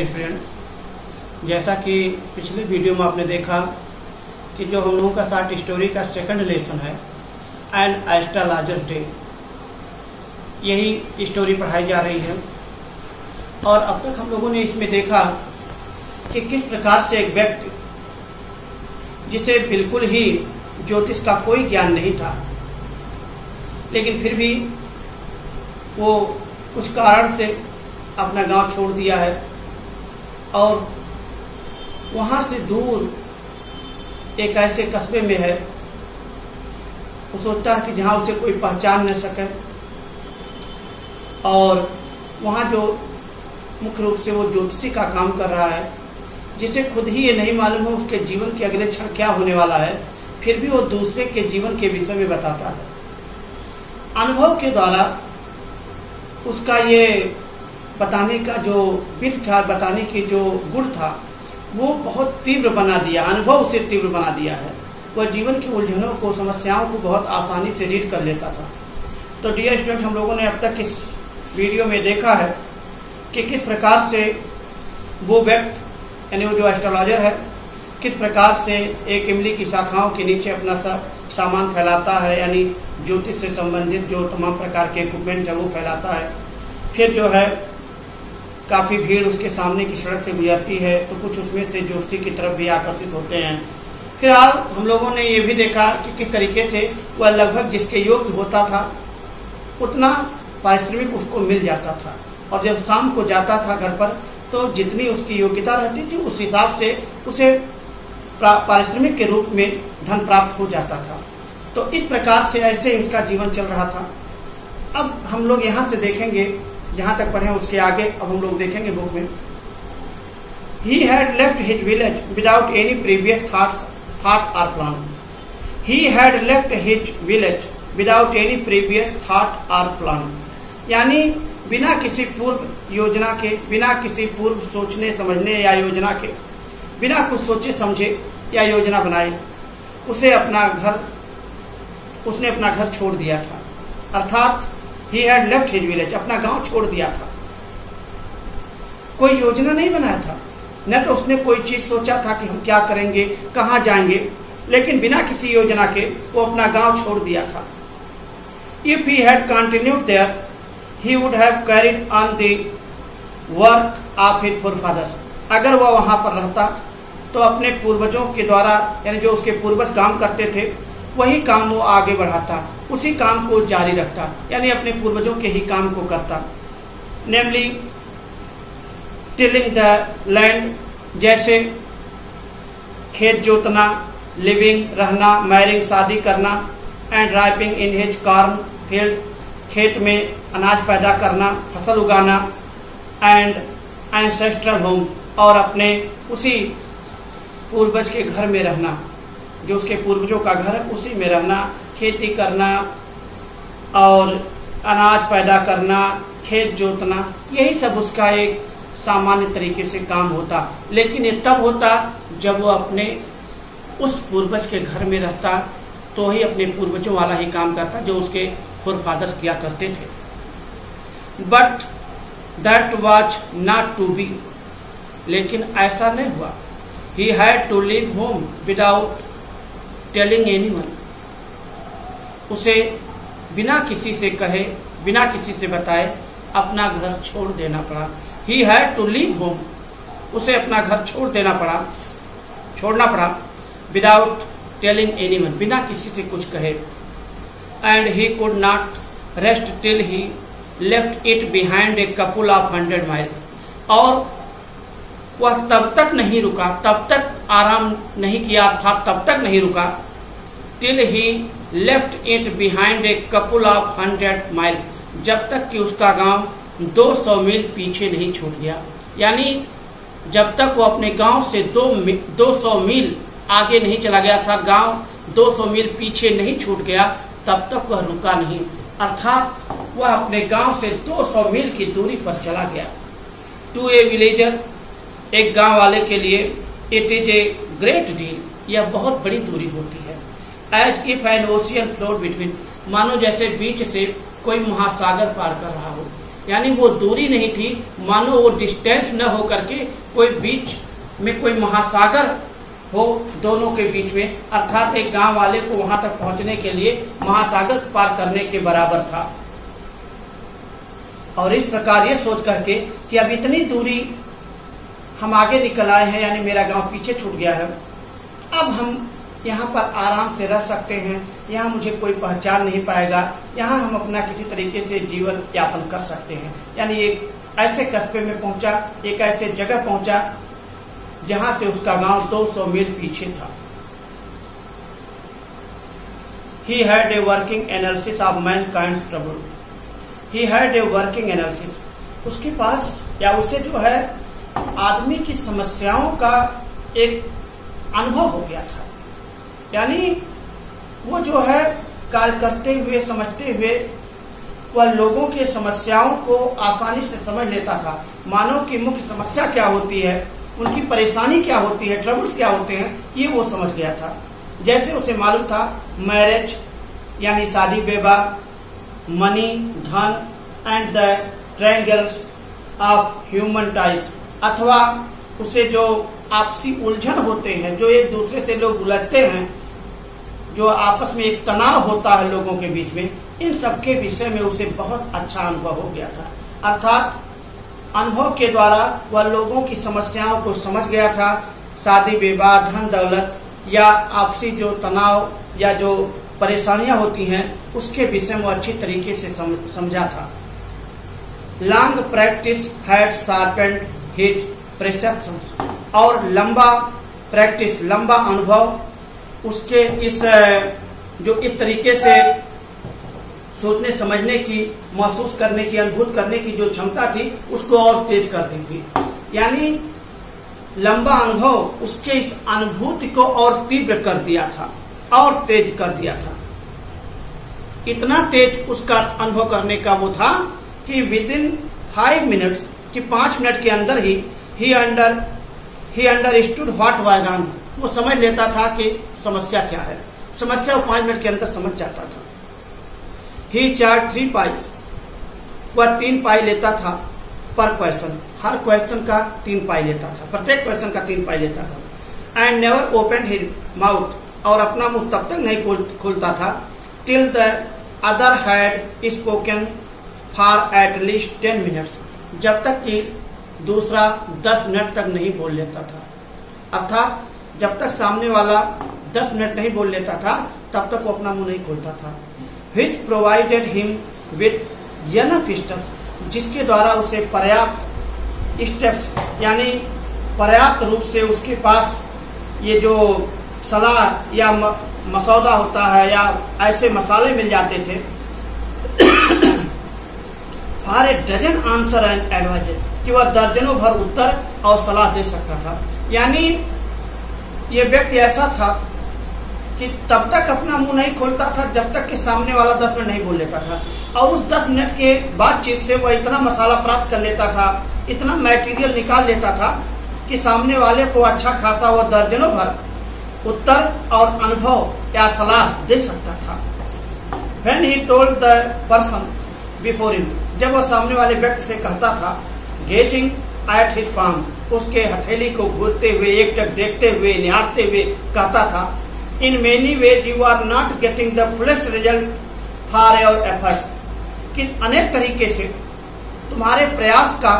Friends, जैसा कि पिछले वीडियो में आपने देखा कि जो हम लोगों का शॉर्ट स्टोरी का सेकंड लेसन है एन एस्ट्रोलॉजर डे, यही स्टोरी पढ़ाई जा रही है। और अब तक हम लोगों ने इसमें देखा कि किस प्रकार से एक व्यक्ति जिसे बिल्कुल ही ज्योतिष का कोई ज्ञान नहीं था, लेकिन फिर भी वो कुछ कारण से अपना गांव छोड़ दिया है और वहां से दूर एक ऐसे कस्बे में है। वो सोचता है कि जहां उसे कोई पहचान न सके, और वहां जो मुख्य रूप से वो ज्योतिषी का काम कर रहा है, जिसे खुद ही ये नहीं मालूम है उसके जीवन के अगले क्षण क्या होने वाला है, फिर भी वो दूसरे के जीवन के विषय में बताता है। अनुभव के द्वारा उसका ये बताने का जो विध था, बताने की जो गुण था, वो बहुत तीव्र बना दिया। अनुभव उसे तीव्र बना दिया है। वह जीवन की उलझनों को, समस्याओं को बहुत आसानी से रीड कर लेता था। तो डियर स्टूडेंट, हम लोगों ने अब तक इस वीडियो में देखा है कि किस प्रकार से वो व्यक्ति यानी वो जो एस्ट्रोलॉजर है, किस प्रकार से एक इमली की शाखाओं के नीचे अपना सामान फैलाता है, यानी ज्योतिष से संबंधित जो तमाम प्रकार के इक्विपमेंट है वो फैलाता है। फिर जो है काफी भीड़ उसके सामने की सड़क से गुजरती है, तो कुछ उसमें से ज्योतिषी की तरफ भी आकर्षित होते हैं। फिर हम लोगों ने ये भी देखा कि किस तरीके से वह लगभग जिसके योग्य होता था उतना पारिश्रमिक उसको मिल जाता था, और जब शाम को जाता था घर पर तो जितनी उसकी योग्यता रहती थी उस हिसाब से उसे पारिश्रमिक के रूप में धन प्राप्त हो जाता था। तो इस प्रकार से ऐसे ही उसका जीवन चल रहा था। अब हम लोग यहाँ से देखेंगे, जहां तक पढ़े उसके आगे अब हम लोग देखेंगे बुक में। He had left his village without any previous thought or plan. He had left his village without any previous thought or plan. यानी बिना किसी पूर्व योजना के, बिना किसी पूर्व सोचने समझने या योजना के, बिना कुछ सोचे समझे या योजना बनाए उसने अपना घर छोड़ दिया था। अर्थात he had left his village, अपना गांव छोड़ दिया था। कोई योजना नहीं बनाया था, न तो उसने कोई चीज सोचा था कि हम क्या करेंगे, कहां जाएंगे, लेकिन बिना किसी योजना के वो अपना गांव छोड़ दिया था। If he had continued there, he would have carried on the work of his forefathers. अगर वह वहां पर रहता तो अपने पूर्वजों के द्वारा, यानी जो उसके पूर्वज काम करते थे वही काम वो आगे बढ़ाता, उसी काम को जारी रखता, यानी अपने पूर्वजों के ही काम को करता। नेमली टिलिंग द लैंड, जैसे खेत जोतना, लिविंग रहना, मैरिंग शादी करना, and ripening in his corn field, खेत में अनाज पैदा करना, फसल उगाना, एंड एंसेस्ट्रल होम, और अपने उसी पूर्वज के घर में रहना, जो उसके पूर्वजों का घर है उसी में रहना, खेती करना और अनाज पैदा करना, खेत जोतना, यही सब उसका एक सामान्य तरीके से काम होता। लेकिन ये तब होता जब वो अपने उस पूर्वज के घर में रहता, तो ही अपने पूर्वजों वाला ही काम करता जो उसके फोरफादर्स किया करते थे। But that was not to be, लेकिन ऐसा नहीं हुआ। He had to leave home without telling anyone, उसे बिना किसी से कहे, बिना किसी से बताए अपना घर छोड़ देना पड़ा। He had to leave home, उसे अपना घर छोड़ना पड़ा विदाउट टेलिंग एनीवन, बिना किसी से कुछ कहे। And he could not rest till he left it behind a couple of 100 miles, और वह तब तक नहीं रुका, तब तक आराम नहीं किया, अर्थात तब तक नहीं रुका, till he left it behind a couple of 100 miles, जब तक कि उसका गांव 200 मील पीछे नहीं छूट गया। यानी जब तक वो अपने गांव से 200 मील आगे नहीं चला गया था, गांव 200 मील पीछे नहीं छूट गया, तब तक वह रुका नहीं, अर्थात वह अपने गांव से 200 मील की दूरी पर चला गया। टू ए विलेजर, एक गांव वाले के लिए, it is a great deal, यह बहुत बड़ी दूरी होती है। As if an ocean flowed between, मानो जैसे बीच से कोई महासागर पार कर रहा हो। यानी वो दूरी नहीं थी, मानो वो डिस्टेंस न हो करके कोई बीच में कोई महासागर हो दोनों के बीच में, अर्थात एक गांव वाले को वहां तक पहुंचने के लिए महासागर पार करने के बराबर था। और इस प्रकार ये सोच करके कि अब इतनी दूरी हम आगे निकल आए हैं, यानी मेरा गांव पीछे छूट गया है, अब हम यहाँ पर आराम से रह सकते हैं, यहाँ मुझे कोई पहचान नहीं पाएगा, यहाँ हम अपना किसी तरीके से जीवन यापन कर सकते हैं। यानी एक ऐसे कस्बे में पहुंचा, एक ऐसे जगह पहुंचा जहां से उसका गांव 200 मील पीछे था। He had a working analysis of mankind's trouble. He had a working analysis. उसके पास या उसे जो है आदमी की समस्याओं का एक अनुभव हो गया था। यानी वो जो है कार्य करते हुए, समझते हुए वह लोगों के समस्याओं को आसानी से समझ लेता था। मानव की मुख्य समस्या क्या होती है, उनकी परेशानी क्या होती है, ट्रबल्स क्या होते हैं, ये वो समझ गया था। जैसे उसे मालूम था मैरिज यानी शादी विवाह, मनी धन and the triangles of human ties, अथवा उसे जो आपसी उलझन होते हैं, जो एक दूसरे से लोग उलझते हैं, जो आपस में एक तनाव होता है लोगों के बीच में, इन सब के विषय में उसे बहुत अच्छा अनुभव हो गया था। अर्थात अनुभव के द्वारा वह लोगों की समस्याओं को समझ गया था। शादी विवाह, धन दौलत या आपसी जो तनाव या जो परेशानियां होती हैं, उसके विषय में अच्छी तरीके से समझा था। Long practice had sharpened his perceptions, और लंबा प्रैक्टिस, लंबा अनुभव उसके इस तरीके से सोचने समझने की, महसूस करने की, अनुभूत करने की जो क्षमता थी, उसको और तेज कर दी थी। यानी लंबा अनुभव उसके इस अनुभूति को और तीव्र कर दिया था, और तेज कर दिया था। इतना तेज उसका अनुभव करने का वो था कि विद इन 5 मिनट्स, कि 5 मिनट के अंदर ही ही अंडरस्टूड व्हाट वाज ऑन, वो समझ लेता था कि समस्या क्या है। समस्या वो 5 मिनट के अंदर समझ जाता था। ही चार्ज 3 पाइस, वह 3 पाई लेता था पर क्वेश्चन, हर क्वेश्चन का 3 पाई लेता था, प्रत्येक क्वेश्चन का 3 पाई लेता था। And never open his mouth, और अपना मुंह तब तक नहीं खोलता था, till the other had spoken for at least 10 minutes, जब तक कि दूसरा 10 मिनट तक नहीं बोल लेता था। अर्थात जब तक सामने वाला 10 मिनट नहीं बोल लेता था, तब तक वो अपना मुंह नहीं खोलता था। Which provided him with enough steps, जिसके द्वारा उसे पर्याप्त स्टेप्स, यानी पर्याप्त रूप से उसके पास ये जो सलाह या मसौदा होता है या ऐसे मसाले मिल जाते थे, for a dozen answer and adviser, कि वह दर्जनों भर उत्तर और सलाह दे सकता था। यानी ये व्यक्ति ऐसा था कि तब तक अपना मुंह नहीं खोलता था जब तक कि सामने वाला 10 मिनट नहीं बोल लेता था, और उस 10 मिनट के बातचीत से वह इतना मसाला प्राप्त कर लेता था, इतना मटेरियल निकाल लेता था कि सामने वाले को अच्छा खासा वह दर्जनों भर उत्तर और अनुभव या सलाह दे सकता था। When he told the person before him, जब वह सामने वाले व्यक्ति से कहता था, gazing at his palm, उसके हथेली को घूरते हुए, एकटक देखते हुए, निहारते हुए कहता था, In many ways you are not getting the fullest result for your efforts, कि अनेक तरीके से तुम्हारे प्रयास का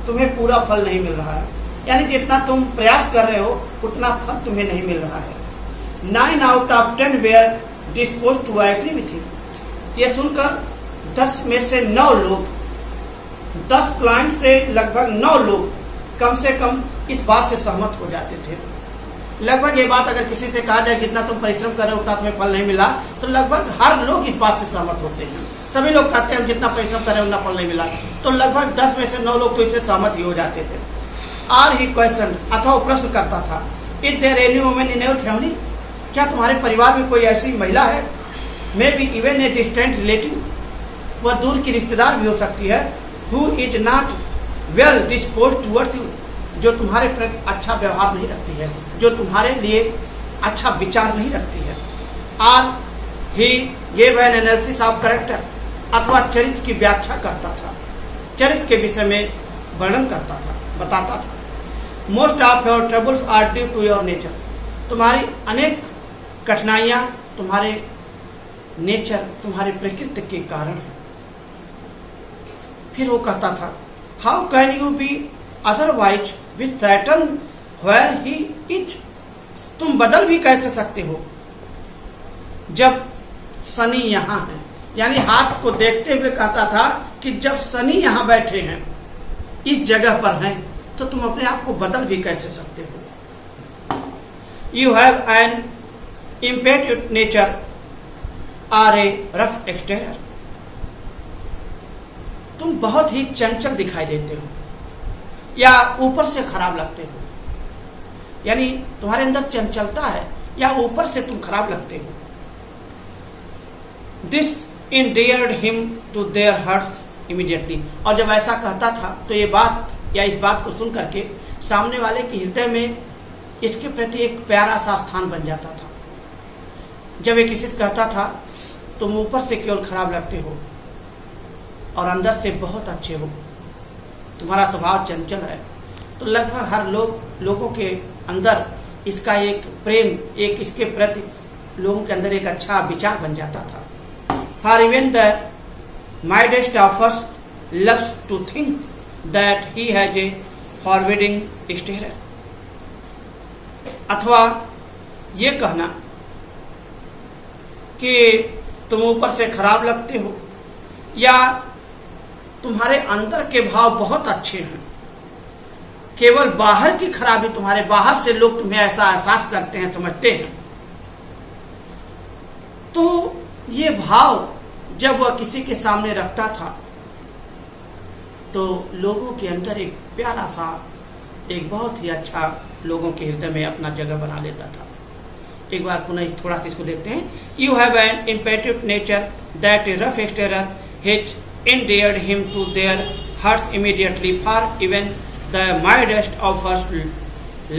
तुम्हें पूरा फल नहीं मिल रहा है। यानी जितना तुम प्रयास कर रहे हो उतना फल तुम्हें नहीं मिल रहा है। 9 out of 10 were disposed to agree with him, ये सुनकर 10 में से 9 लोग, 10 क्लाइंट से लगभग 9 लोग कम से कम इस बात से सहमत हो जाते थे। लगभग ये बात अगर किसी से कहा जाए जितना तुम परिश्रम कर रहे हो उतना तुम्हें फल नहीं मिला, तो लगभग हर लोग इस बात से सहमत होते हैं। सभी लोग कहते हैं जितना परिश्रम कर रहे हो उतना फल नहीं मिला, तो लगभग 10 में से 9 लोग तो इससे सहमत ही हो जाते थे। आर ही क्वेश्चन, अथवा प्रश्न करता था, is there any woman in your family, क्या तुम्हारे परिवार में कोई ऐसी महिला है, may be even a distant relative, वह दूर की रिश्तेदार भी हो सकती है, who is not well disposed towards you, जो तुम्हारे प्रति अच्छा व्यवहार नहीं रखती है, जो तुम्हारे लिए अच्छा विचार नहीं रखती है। Or he gave an analysis of character, अथवा चरित्र की व्याख्या करता था। चरित्र के विषय में वर्णन करता था, बताता था। Most of your troubles are due to your nature, तुम्हारी अनेक कठिनाइयां तुम्हारे नेचर, तुम्हारे प्रकृति के कारण है। फिर वो कहता था, how can you be otherwise with Saturn where he is, तुम बदल भी कैसे सकते हो जब शनि यहां है। यानी हाथ को देखते हुए कहता था कि जब शनि यहां बैठे हैं, इस जगह पर हैं, तो तुम अपने आप को बदल भी कैसे सकते हो। You have an impetuous nature or a rough exterior, तुम बहुत ही चंचल दिखाई देते हो या ऊपर से खराब लगते हो। यानी तुम्हारे अंदर चंचलता है या ऊपर से तुम खराब लगते हो। This endeared him to their hearts immediately, और जब ऐसा कहता था तो ये बात या इस बात को सुन करके सामने वाले के हृदय में इसके प्रति एक प्यारा सा स्थान बन जाता था। जब एक किसी से कहता था तुम ऊपर से केवल खराब लगते हो और अंदर से बहुत अच्छे हो, तुम्हारा स्वभाव चंचल है, तो लगभग हर लोगों के अंदर इसका एक प्रेम, एक इसके प्रति लोगों के अंदर एक अच्छा विचार बन जाता था। For even the mildest of us loves to think that he has a forbidding exterior, अथवा ये कहना कि तुम ऊपर से खराब लगते हो या तुम्हारे अंदर के भाव बहुत अच्छे हैं, केवल बाहर की खराबी तुम्हारे, बाहर से लोग तुम्हें ऐसा एहसास करते हैं, समझते हैं। तो ये भाव जब वह किसी के सामने रखता था तो लोगों के अंदर एक प्यारा सा, एक बहुत ही अच्छा लोगों के हृदय में अपना जगह बना लेता था। एक बार पुनः थोड़ा सा इसको देखते हैं। You have an impetuous nature that A rough exterior hitch endeared him to their hearts immediately, for even the mildest of us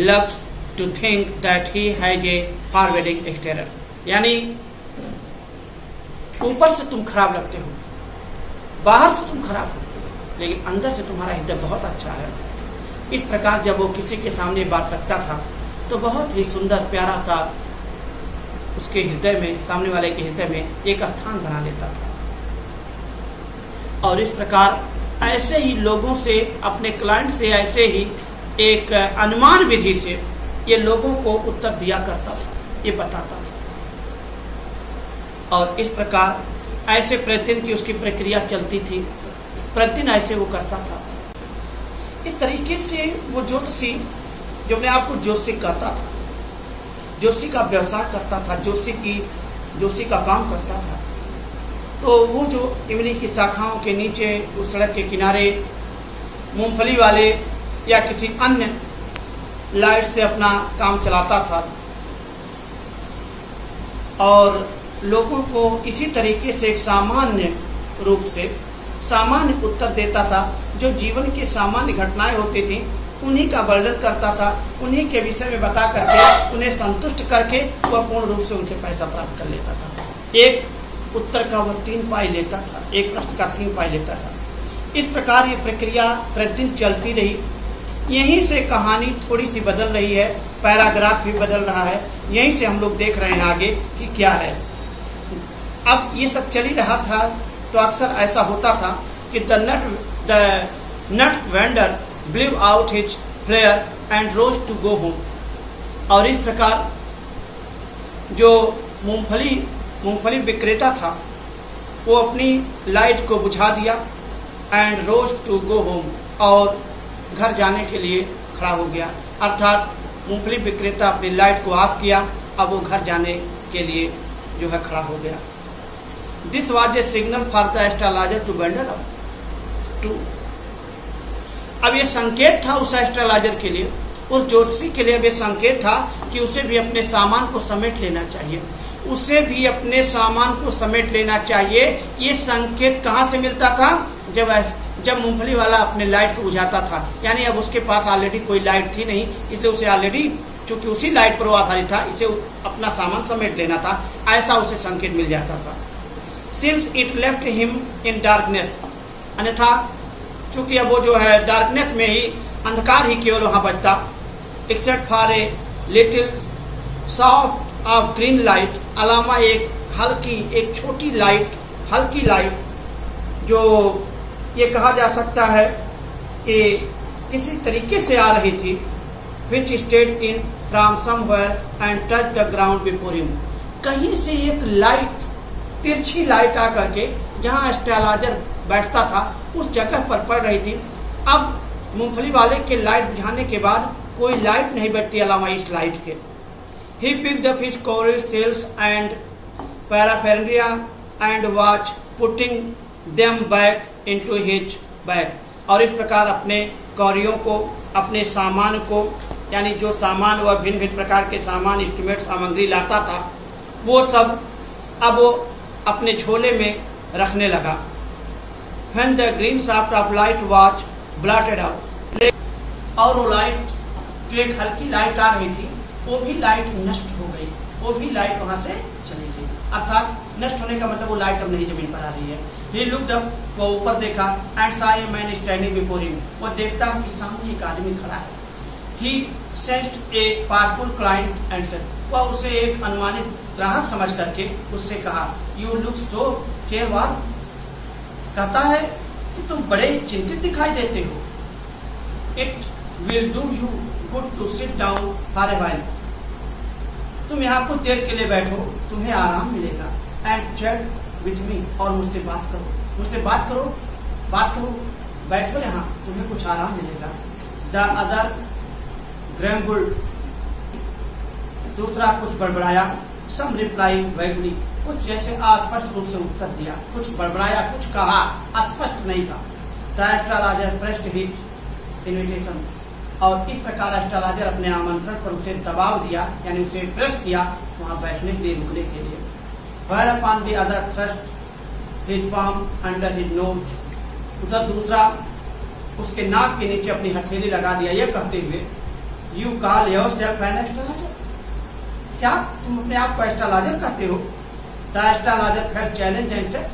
loves to think that he has a forbidding exterior। यानी ऊपर से तुम खराब लगते हो, बाहर से तुम खराब हो, लेकिन अंदर से तुम्हारा हृदय बहुत अच्छा है। इस प्रकार जब वो किसी के सामने बात रखता था तो बहुत ही सुंदर प्यारा सा उसके हृदय में, सामने वाले के हृदय में एक स्थान बना लेता था। और इस प्रकार ऐसे ही लोगों से, अपने क्लाइंट से ऐसे ही एक अनुमान विधि से ये लोगों को उत्तर दिया करता था, ये बताता था। और इस प्रकार ऐसे प्रतिदिन की उसकी प्रक्रिया चलती थी, प्रतिदिन ऐसे वो करता था। इस तरीके से वो ज्योतिषी, जो अपने आप को ज्योतिषी कहता था, ज्योतिषी का व्यवसाय करता था, ज्योतिषी का काम करता था, तो वो जो इमली की शाखाओं के नीचे उस सड़क के किनारे मूंगफली वाले या किसी अन्य लाइट से अपना काम चलाता था और लोगों को इसी तरीके से एक सामान्य रूप से सामान्य उत्तर देता था। जो जीवन की सामान्य घटनाएं होती थी उन्हीं का वर्णन करता था, उन्हीं के विषय में बता करके उन्हें संतुष्ट करके वह पूर्ण रूप से उनसे पैसा प्राप्त कर लेता था। एक उत्तर का वह 3 पाई लेता था, एक प्रश्न का 3 पाई लेता था। इस प्रकार ये प्रक्रिया प्रतिदिन चलती रही। यहीं से कहानी थोड़ी सी बदल रही है, पैराग्राफ भी बदल रहा है। यहीं से हम लोग देख रहे हैं आगे कि क्या है। अब ये सब चल ही रहा था तो अक्सर ऐसा होता था कि the nuts vendor blew out his flare and rose to go home. और इस प्रकार जो मूंगफली विक्रेता था वो अपनी लाइट को बुझा दिया and rose to go home, और घर जाने के लिए खड़ा हो गया। अर्थात मूंगफली विक्रेता अपनी लाइट को ऑफ किया, अब वो घर जाने के लिए जो है खड़ा हो गया। This was a signal for the astrologer to vendor up too. अब ये संकेत था उस एस्ट्रोलॉजर के लिए, उस ज्योतिषी के लिए अब ये संकेत था कि उसे भी अपने सामान को समेट लेना चाहिए, उसे भी अपने सामान को समेट लेना चाहिए। ये संकेत कहाँ से मिलता था? जब मूंगफली वाला अपने लाइट को बुझाता था। यानी अब उसके पास ऑलरेडी कोई लाइट थी नहीं, इसलिए उसे ऑलरेडी, चूंकि उसी लाइट पर वो आधारित था, इसे अपना सामान समेट लेना था, ऐसा उसे संकेत मिल जाता था। Since it left him in darkness, अन्यथा चूंकि अब वो जो है डार्कनेस में ही, अंधकार ही केवल वहां बचता, except for a little soft of green light, अलावा एक हल्की, एक छोटी लाइट, हल्की लाइट, जो ये कहा जा सकता है कि किसी तरीके से आ रही थी, which stayed in from somewhere and touch the ground before him. कहीं से एक लाइट, तिरछी लाइट आकर के जहां एस्ट्रोलॉजर बैठता था उस जगह पर पड़ रही थी। अब मूंगफली वाले के लाइट बुझाने के बाद कोई लाइट नहीं बचती अलावा इस लाइट के। He picked up his coral shells and paraphernalia and was putting them back into his bag. और इस प्रकार अपने कौरियों को, अपने सामान को, यानी जो सामान वह भिन्न भिन्न प्रकार के सामान, इंस्ट्रूमेंट, सामग्री लाता था, वो सब अब वो अपने झोले में रखने लगा। When the green shaft of light was blotted out, और वो लाइट, जो एक हल्की लाइट आ रही थी, वो भी लाइट नष्ट हो गई, वो भी लाइट वहां से चली गई। अर्थात नष्ट होने का मतलब वो लाइट अब नहीं जमीन पर आ रही है। He looked up, वो ऊपर देखा, and saw a man standing before him, वो देखता कि सामने एक आदमी खड़ा है। He sensed a powerful client and said, वह उसे एक अनुमानित ग्राहक समझ करके उससे कहा, You look so careworn, कहता है कि तुम बड़े चिंतित दिखाई देते हो। It will do you good to sit down for a while, तुम यहाँ कुछ देर के लिए बैठो, तुम्हें आराम मिलेगा। And chat with me, और मुझसे बात करो, मुझसे बात करो, बात करो, बैठो यहाँ, तुम्हें कुछ आराम मिलेगा। The other grumbled, दूसरा कुछ बड़बड़ाया। Some reply vaguely, कुछ जैसे अस्पष्ट रूप से उत्तर दिया, कुछ बड़बड़ाया, कुछ कहा, अस्पष्ट नहीं था। The astrologer pressed his invitation, और इस प्रकार एस्ट्रोलॉजर अपने आमंत्रण पर उसे दबाव दिया, यानी उसे प्रेस किया वहां बैठने के लिए, रुकने के लिए। Whereupon the other thrust his palm under his nose, उधर दूसरा उसके नाक के नीचे अपनी हथेली लगा दिया, यह कहते हुए, You call yourself an astrologer, क्या तुम अपने आप को एस्ट्रोलॉजर कहते हो? The astrologer felt challenged and said,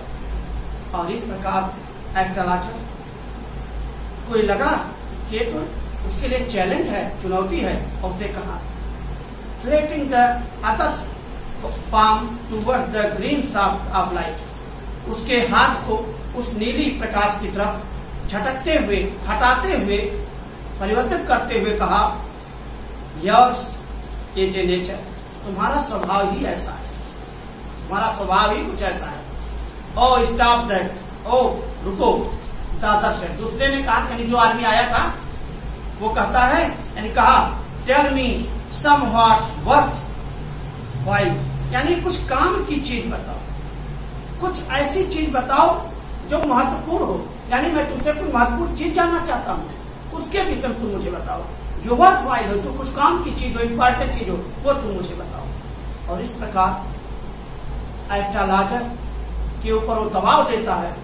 और इस प्रकार एस्ट्रोलॉजर को लगा कि ये तो उसके लिए चैलेंज है, चुनौती है, और उससे कहा, Placing the other palm towards the green shaft of light, उसके हाथ को उस नीली प्रकाश की तरफ झटकते हुए, हटाते हुए, परिवर्तित करते हुए कहा, Yours is a nature, तुम्हारा स्वभाव ही ऐसा है, तुम्हारा स्वभाव ही कुछ ऐसा है। Oh stop that, oh रुको, दादा से दूसरे ने कहा, यानी जो आदमी आया था वो कहता है, यानी कहा, Tell me somewhat worthwhile, यानी कुछ काम की चीज बताओ, कुछ ऐसी चीज बताओ जो महत्वपूर्ण हो, यानी मैं तुमसे कुछ महत्वपूर्ण चीज जानना चाहता हूँ, उसके विषय तुम मुझे बताओ, जो वर्थवाइल हो, जो कुछ काम की चीज हो, इंपॉर्टेंट चीज हो, वो तुम मुझे बताओ। और इस प्रकार एस्ट्रोलॉजर के ऊपर वो दबाव देता है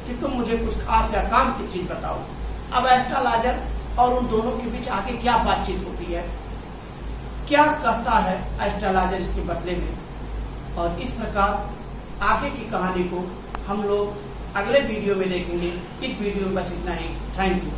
कि तुम मुझे कुछ खास या काम की चीज बताओ। अब एस्ट्रोलॉजर और उन दोनों के बीच आगे क्या बातचीत होती है, क्या कहता है एस्ट्रोलॉजर इसके बदले में, और इस प्रकार आगे की कहानी को हम लोग अगले वीडियो में देखेंगे। इस वीडियो में बस इतना ही। Thank you.